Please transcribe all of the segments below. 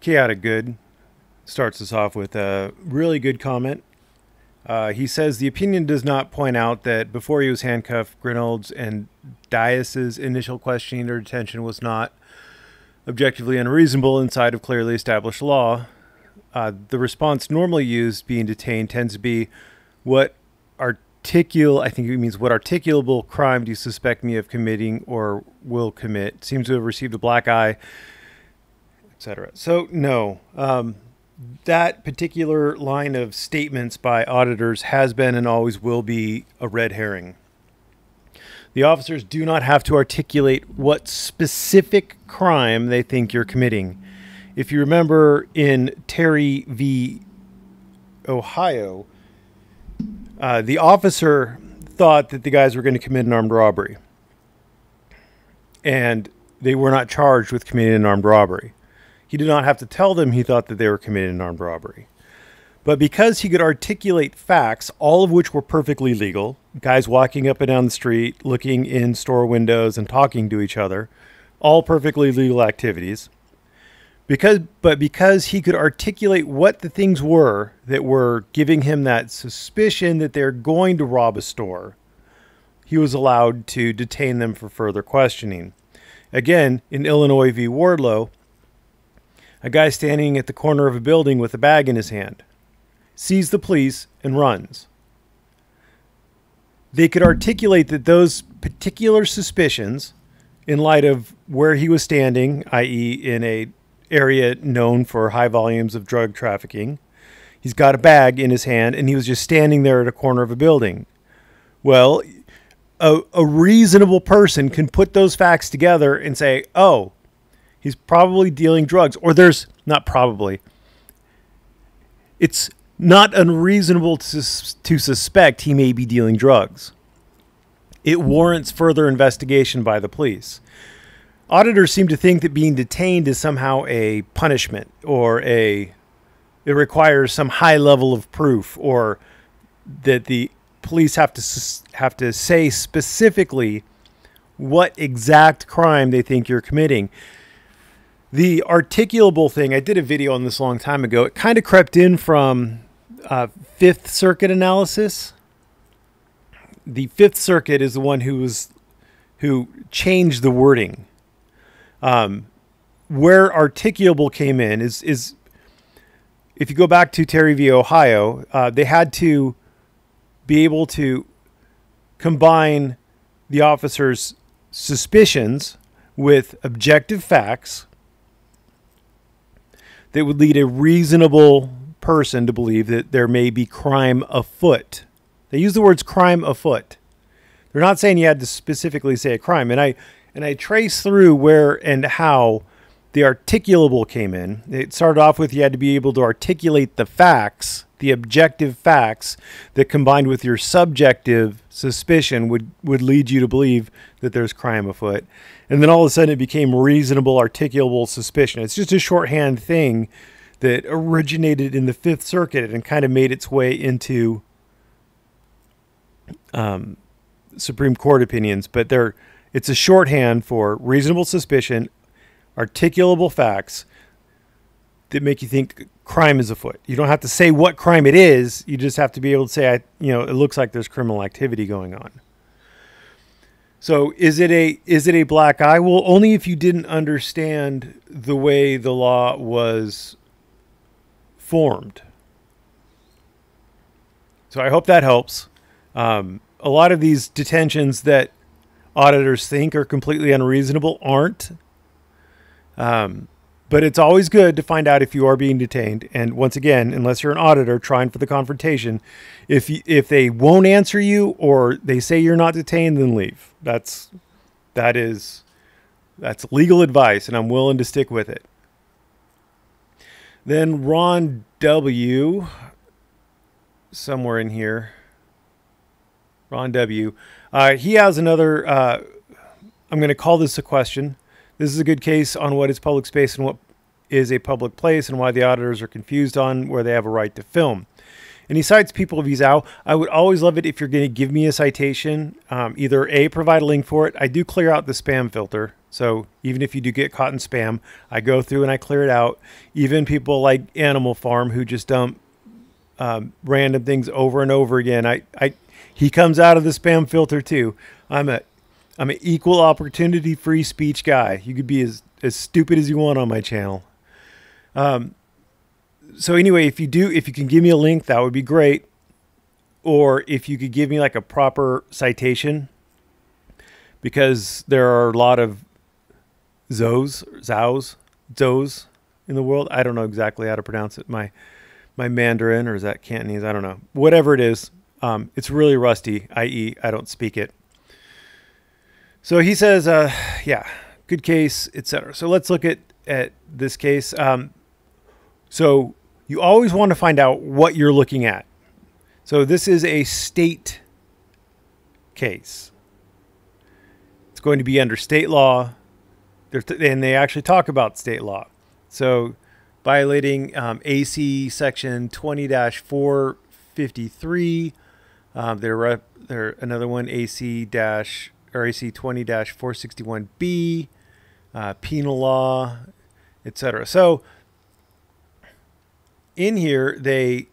Chaotic Good starts us off with a really good comment. He says the opinion does not point out that before he was handcuffed, Grinald's and Dias's initial questioning or detention was not objectively unreasonable inside of clearly established law. The response normally used, being detained, tends to be what I think it means, what articulable crime do you suspect me of committing or will commit? Seems to have received a black eye, etc. So no, that particular line of statements by auditors has been and always will be a red herring. The officers do not have to articulate what specific crime they think you're committing. If you remember in Terry v. Ohio, the officer thought that the guys were going to commit an armed robbery. And they were not charged with committing an armed robbery. He did not have to tell them he thought that they were committing an armed robbery. But because he could articulate facts, all of which were perfectly legal, guys walking up and down the street, looking in store windows and talking to each other, all perfectly legal activities, because he could articulate what the things were that were giving him that suspicion that they're going to rob a store, he was allowed to detain them for further questioning. Again, in Illinois v. Wardlow, a guy standing at the corner of a building with a bag in his hand sees the police and runs. They could articulate that those particular suspicions, in light of where he was standing, i.e. in a area known for high volumes of drug trafficking. He's got a bag in his hand and he was just standing there at a corner of a building. Well, a reasonable person can put those facts together and say, oh, he's probably dealing drugs. Or not probably. It's not unreasonable to suspect he may be dealing drugs. It warrants further investigation by the police. Auditors seem to think that being detained is somehow a punishment, or it requires some high level of proof, or that the police have to say specifically what exact crime they think you're committing. The articulable thing, I did a video on this a long time ago. It kind of crept in from Fifth Circuit analysis. The Fifth Circuit is the one who changed the wording. Where articulable came in is if you go back to Terry v. Ohio, they had to be able to combine the officer's suspicions with objective facts that would lead a reasonable person to believe that there may be crime afoot. They use the words crime afoot. They're not saying you had to specifically say a crime. And I trace through where and how the articulable came in. It started off with you had to be able to articulate the facts, the objective facts, that combined with your subjective suspicion would lead you to believe that there's crime afoot. And then all of a sudden it became reasonable, articulable suspicion. It's just a shorthand thing that originated in the Fifth Circuit and kind of made its way into Supreme Court opinions. But it's a shorthand for reasonable suspicion, articulable facts that make you think crime is afoot. You don't have to say what crime it is. You just have to be able to say, it looks like there's criminal activity going on. So is it a black eye? Well, only if you didn't understand the way the law was formed. So I hope that helps. A lot of these detentions that auditors think are completely unreasonable aren't. But it's always good to find out if you are being detained. And once again, unless you're an auditor trying for the confrontation, if they won't answer you or they say you're not detained, then leave. That's legal advice, and I'm willing to stick with it. Then Ron W. somewhere in here. Ron W. He has another, I'm going to call this a question. This is a good case on what is public space and what is a public place and why the auditors are confused on where they have a right to film. And he cites People v. Zhao. I would always love it if you're going to give me a citation, either A, provide a link for it. I do clear out the spam filter. So even if you do get caught in spam, I go through and I clear it out. Even people like Animal Farm who just dump random things over and over again, he comes out of the spam filter too. I'm an equal opportunity free speech guy. You could be as stupid as you want on my channel. So anyway, if you can give me a link, that would be great. Or if you could give me like a proper citation, because there are a lot of zows in the world. I don't know exactly how to pronounce it. My Mandarin, or is that Cantonese? I don't know. Whatever it is, it's really rusty, i.e. I don't speak it. So he says, yeah, good case, etc. So let's look at this case. So you always want to find out what you're looking at. So this is a state case. It's going to be under state law, and they actually talk about state law. So violating AC section 20-453. There another one, AC 20-461B, penal law, etc. So in here, they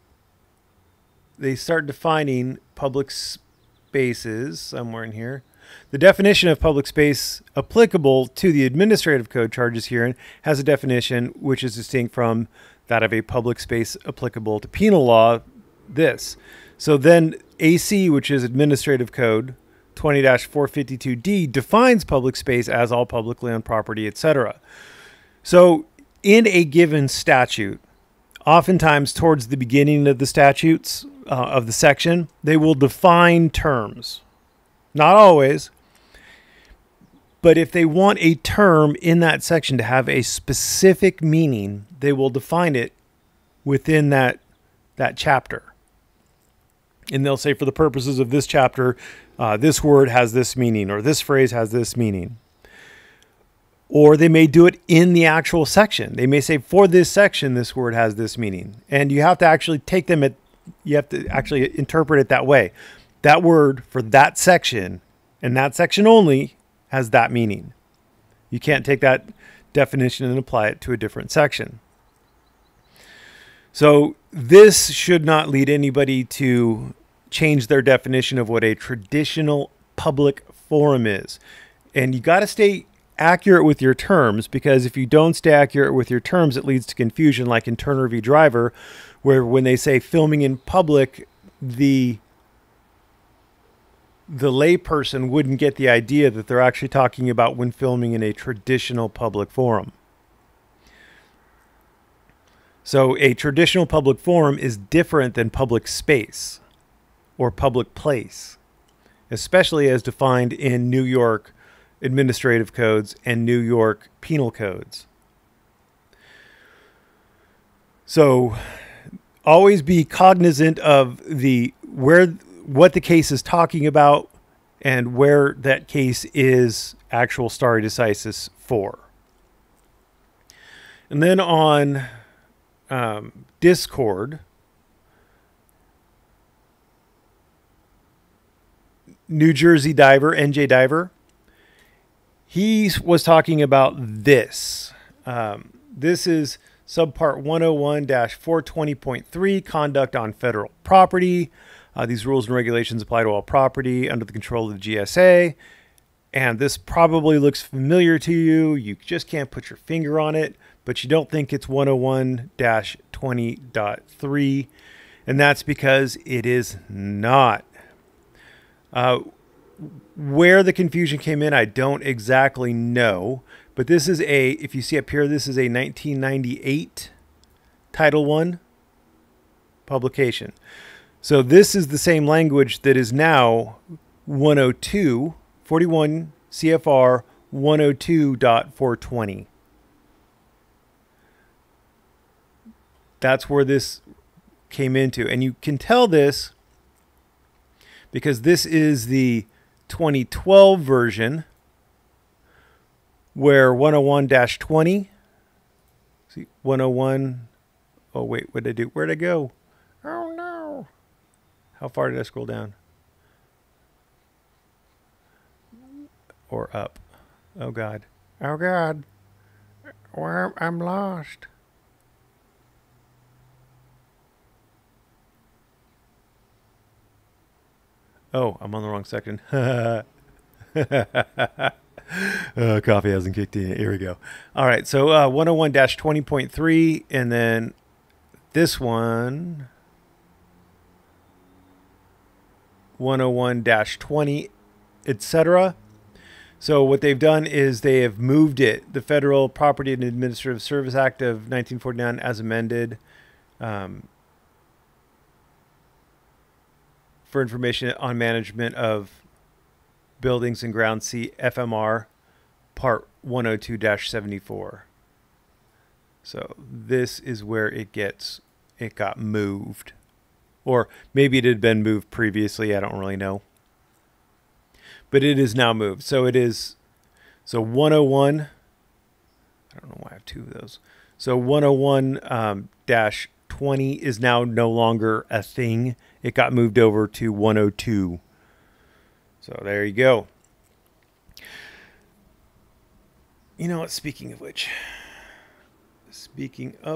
start defining public spaces somewhere in here. The definition of public space applicable to the administrative code charges herein has a definition which is distinct from that of a public space applicable to penal law. So then AC, which is administrative code 20-452D, defines public space as all publicly owned property, etc. So in a given statute, oftentimes towards the beginning of the statutes of the section, they will define terms. Not always, but if they want a term in that section to have a specific meaning, they will define it within that chapter. And they'll say, for the purposes of this chapter, this word has this meaning, or this phrase has this meaning. Or they may do it in the actual section. They may say, for this section, this word has this meaning. And you have to actually you have to actually interpret it that way. That word for that section, and that section only, has that meaning. You can't take that definition and apply it to a different section. So this should not lead anybody to change their definition of what a traditional public forum is. And you got to stay accurate with your terms, because if you don't stay accurate with your terms, it leads to confusion, like in Turner v. Driver, where when they say filming in public, the layperson wouldn't get the idea that they're actually talking about when filming in a traditional public forum. So a traditional public forum is different than public space or public place, especially as defined in New York administrative codes and New York penal codes. So always be cognizant of what the case is talking about and where that case is actual stare decisis for. And then on Discord, New Jersey Diver, NJ Diver, he was talking about this. This is subpart 101-420.3, conduct on federal property. These rules and regulations apply to all property under the control of the GSA. And this probably looks familiar to you. You just can't put your finger on it, but you don't think it's 101-20.3. And that's because it is not. Where the confusion came in, I don't exactly know. But this is if you see up here, this is a 1998 Title I publication. So this is the same language that is now 41 CFR 102.420. That's where this came into. And you can tell this because this is the 2012 version, where 101-20, see, 101, oh wait, what did I do? Where'd I go? Oh no. How far did I scroll down? Or up? Oh, God. Oh, God. I'm lost. Oh, I'm on the wrong section. Coffee hasn't kicked in yet. Here we go. All right, so 101-20.3, and then this one, 101-20, etc. So what they've done is they have moved it, the Federal Property and Administrative Service Act of 1949 as amended, for information on management of buildings and grounds, see FMR Part 102-74. So this is where it got moved. Or maybe it had been moved previously, I don't really know. But it is now moved. So it is, so 101, I don't know why I have two of those. So 101 dash 20 is now no longer a thing. It got moved over to 102. So there you go. You know what, speaking of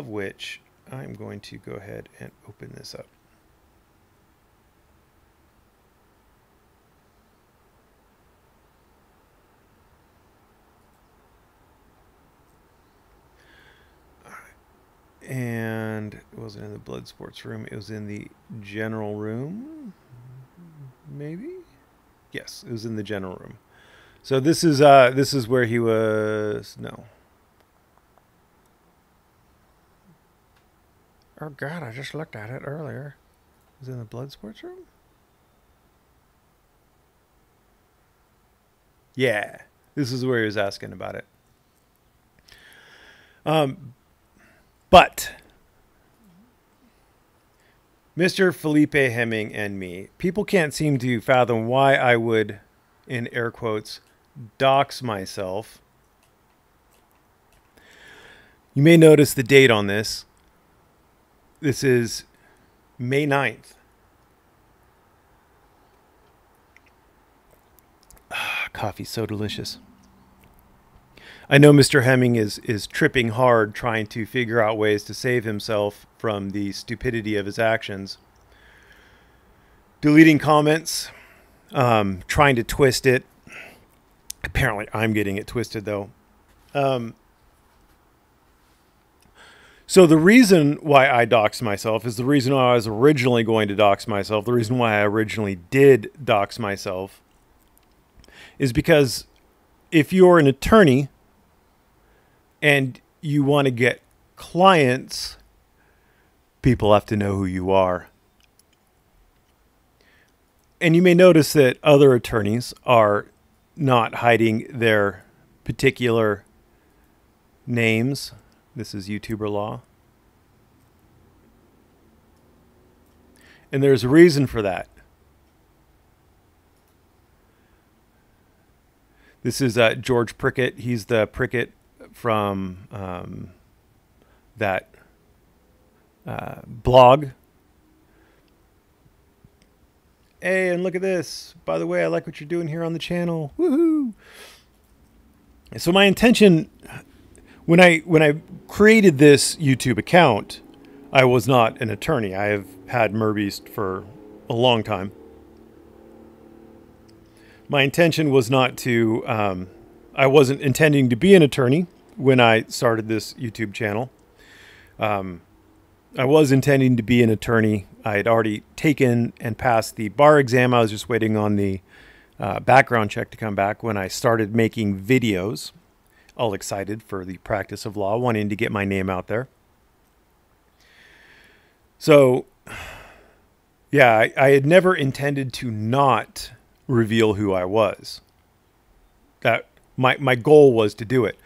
which, I'm going to go ahead and open this up. And it wasn't in the blood sports room. It was in the general room. Maybe? Yes, it was in the general room. So this is where he was. No. Oh God, I just looked at it earlier. It was in the blood sports room? Yeah. This is where he was asking about it. But Mr. Felipe Hemming and me, people can't seem to fathom why I would, in air quotes, dox myself. You may notice the date on this. This is May 9th. Coffee's so delicious. I know Mr. Hemming is tripping hard trying to figure out ways to save himself from the stupidity of his actions. Deleting comments, trying to twist it. Apparently I'm getting it twisted though. So the reason why I doxed myself is the reason why I was originally going to dox myself. The reason why I originally did dox myself is because if you're an attorney and you want to get clients, people have to know who you are. And you may notice that other attorneys are not hiding their particular names. This is YouTuber law. And there's a reason for that. This is George Prickett. He's the Prickett from that blog. Hey, and look at this. By the way, I like what you're doing here on the channel. Woohoo! So my intention, when I created this YouTube account, I was not an attorney. I have had Merbeast for a long time. My intention was not to, I wasn't intending to be an attorney when I started this YouTube channel. I was intending to be an attorney. I had already taken and passed the bar exam. I was just waiting on the background check to come back when I started making videos. All excited for the practice of law, wanting to get my name out there. So, yeah, I had never intended to not reveal who I was. That my goal was to do it.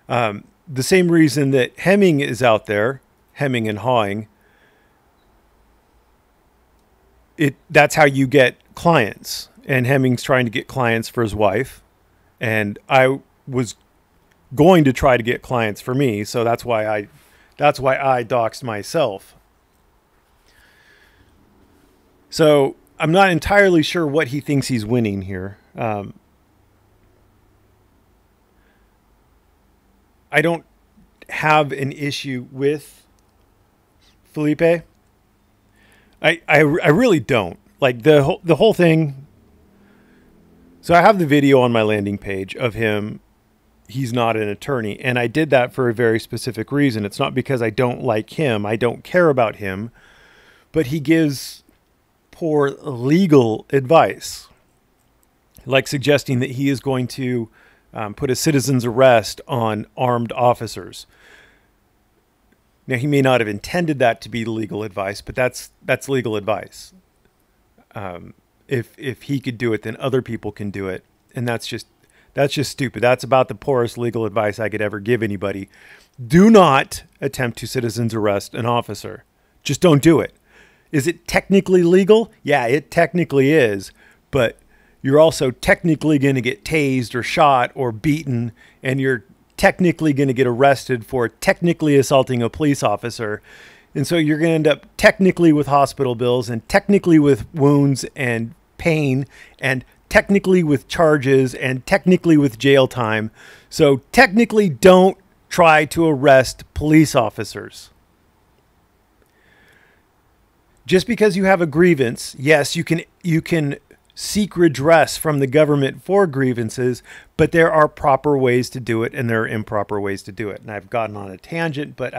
The same reason that Hemming is out there, hemming and hawing. That's how you get clients. And Hemming's trying to get clients for his wife, and I was going to try to get clients for me. So that's why I doxed myself. So I'm not entirely sure what he thinks he's winning here. I don't have an issue with Felipe. I really don't. Like the whole thing. So I have the video on my landing page of him. He's not an attorney, and I did that for a very specific reason. It's not because I don't like him. I don't care about him, but he gives poor legal advice, like suggesting that he is going to put a citizen's arrest on armed officers. Now, he may not have intended that to be legal advice, but that's legal advice. If he could do it, then other people can do it, and that's just stupid. That's about the poorest legal advice I could ever give anybody. Do not attempt to citizen's arrest an officer. Just don't do it. Is it technically legal? Yeah, it technically is, but you're also technically going to get tased or shot or beaten, and you're technically going to get arrested for technically assaulting a police officer. And so you're going to end up technically with hospital bills and technically with wounds and pain and technically with charges and technically with jail time. So technically don't try to arrest police officers. Just because you have a grievance, yes, you can seek redress from the government for grievances, but there are proper ways to do it and there are improper ways to do it. And I've gotten on a tangent, but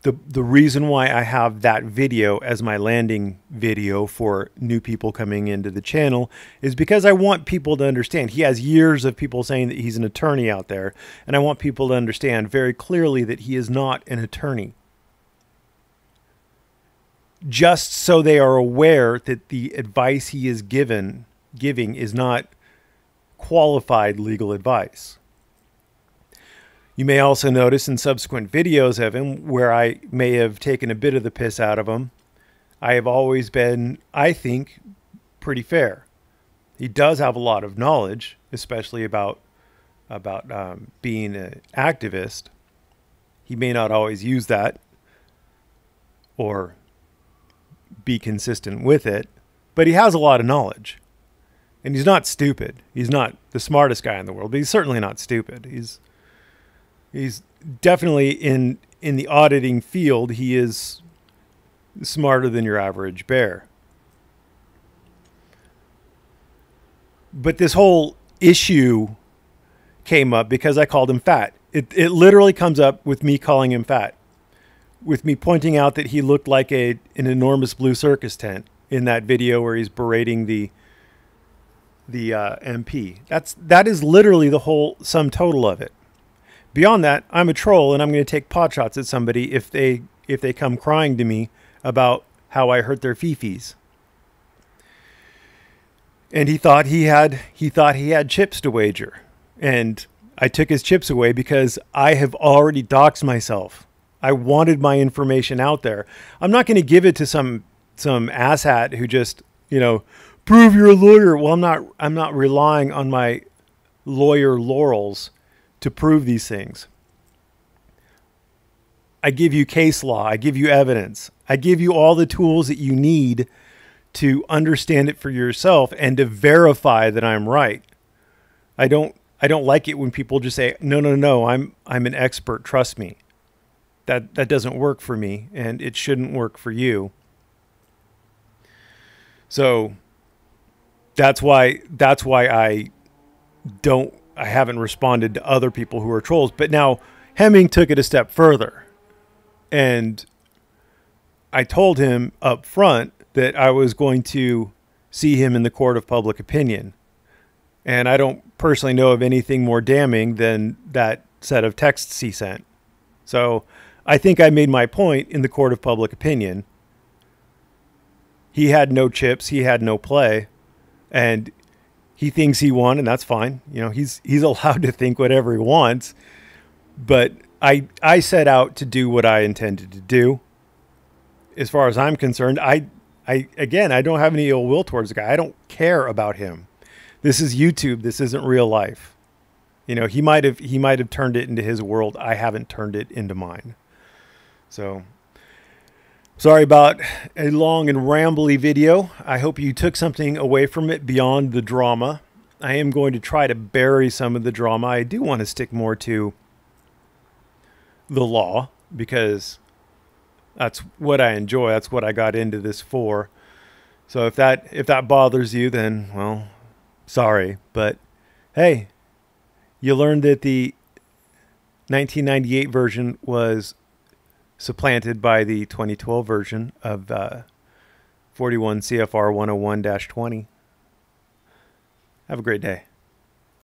the reason why I have that video as my landing video for new people coming into the channel is because I want people to understand. He has years of people saying that he's an attorney out there, and I want people to understand very clearly that he is not an attorney. Just so they are aware that the advice he is giving is not qualified legal advice. You may also notice in subsequent videos of him where I may have taken a bit of the piss out of him, I have always been, I think, pretty fair. He does have a lot of knowledge, especially about being an activist. He may not always use that or be consistent with it, but he has a lot of knowledge. And he's not stupid. He's not the smartest guy in the world, but he's certainly not stupid. He's definitely in the auditing field, he is smarter than your average bear. But this whole issue came up because I called him fat. It literally comes up with me calling him fat, with me pointing out that he looked like an enormous blue circus tent in that video where he's berating the MP. That is literally the whole sum total of it. Beyond that, I'm a troll, and I'm going to take pot shots at somebody if they come crying to me about how I hurt their fifis. And he thought he had chips to wager, and I took his chips away because I have already doxed myself. I wanted my information out there. I'm not going to give it to some asshat who just, prove you're a lawyer. Well, I'm not relying on my lawyer laurels to prove these things. I give you case law. I give you evidence. I give you all the tools that you need to understand it for yourself and to verify that I'm right. I don't like it when people just say, no, I'm an expert. Trust me. That doesn't work for me, and it shouldn't work for you. So that's why I haven't responded to other people who are trolls. But now Hemming took it a step further, and I told him up front that I was going to see him in the court of public opinion. And I don't personally know of anything more damning than that set of texts he sent. So I think I made my point in the court of public opinion. He had no chips. He had no play. And he thinks he won, and that's fine. He's allowed to think whatever he wants. But I set out to do what I intended to do. As far as I'm concerned, I don't have any ill will towards the guy. I don't care about him. This is YouTube. This isn't real life. He might have turned it into his world. I haven't turned it into mine. So Sorry about a long and rambly video. I hope you took something away from it beyond the drama. I am going to try to bury some of the drama. I do want to stick more to the law because that's what I enjoy. That's what I got into this for. So if that bothers you, then, well, sorry. But hey, you learned that the 1998 version was supplanted by the 2012 version of 41 CFR 101-20. Have a great day.